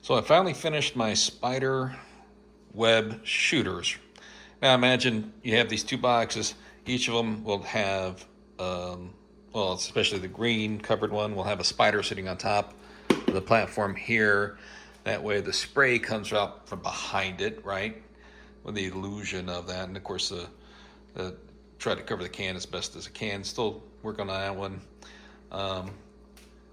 So I finally finished my spider web shooters. Now imagine you have these two boxes. Each of them will have, well, especially the green covered one will have a spider sitting on top of the platform here. That way the spray comes out from behind it, right? With the illusion of that. And of course, try to cover the can as best as I can. Still working on that one.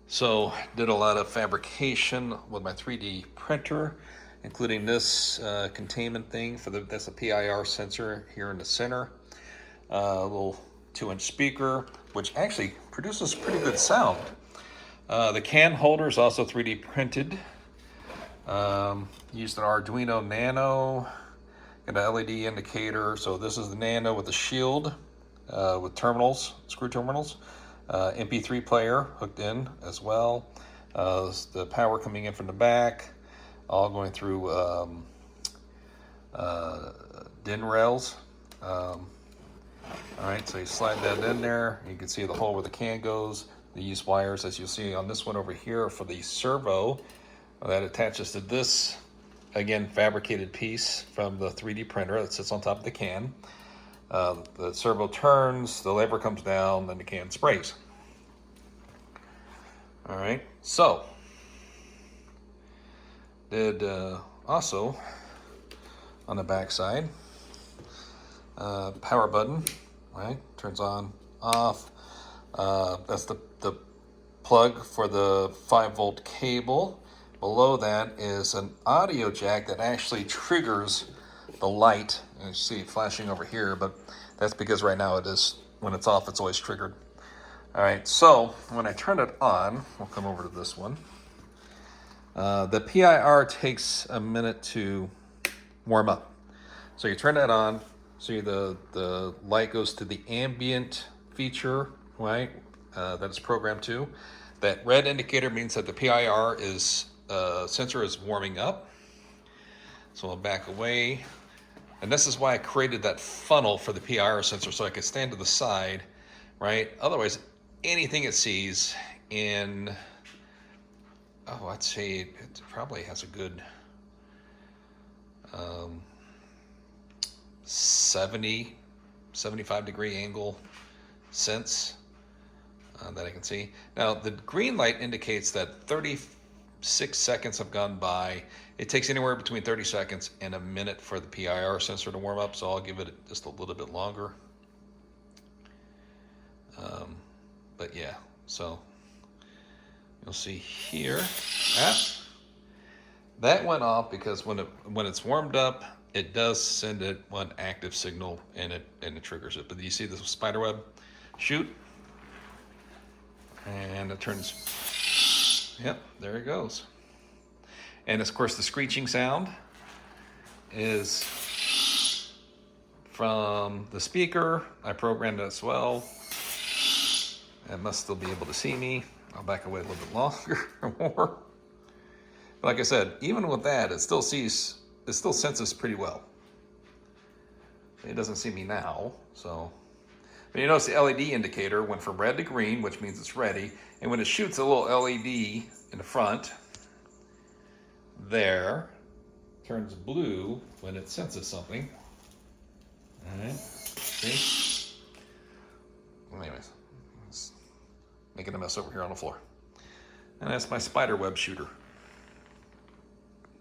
So did a lot of fabrication with my 3D printer, including this containment thing that's a PIR sensor here in the center. A little 2-inch speaker, which actually produces pretty good sound. The can holder is also 3D printed. Used an Arduino Nano, got an LED indicator. So this is the Nano with the shield, with terminals, screw terminals. MP3 player hooked in as well. The power coming in from the back, all going through DIN rails. All right, so you slide that in there. You can see the hole where the can goes. These wires, as you'll see on this one over here, for the servo that attaches to this, again, fabricated piece from the 3D printer that sits on top of the can. The servo turns, the lever comes down, then the can sprays. All right, so did also on the back side, power button, right? Turns on, off. That's the plug for the 5-volt cable. Below that is an audio jack that actually triggers the light. You see it flashing over here, but that's because right now it is, when it's off, it's always triggered. All right, so when I turn it on, we'll come over to this one. The PIR takes a minute to warm up. So you turn that on, see the light goes to the ambient feature, right? That it's programmed to. That red indicator means that the PIR sensor is warming up. So I'll back away. And this is why I created that funnel for the PIR sensor, so I could stand to the side, right? Otherwise, anything it sees in, I'd say it probably has a good 70, 75 degree angle sense that I can see. Now, the green light indicates that 36 seconds have gone by. It takes anywhere between 30 seconds and a minute for the PIR sensor to warm up, so I'll give it just a little bit longer. But yeah, so you'll see here, that went off because when it's warmed up, it does send it one active signal and it triggers it. But you see the spider web shoot, and it turns. Yep, there it goes. And of course, the screeching sound is from the speaker. I programmed it as well. It must still be able to see me. I'll back away a little bit longer or more. But like I said, even with that, it still senses pretty well. It doesn't see me now, so. But you notice the LED indicator went from red to green, which means it's ready. And when it shoots a little LED in the front, there, turns blue when it senses something. All right, see? Anyways, making a mess over here on the floor. And that's my spider web shooter.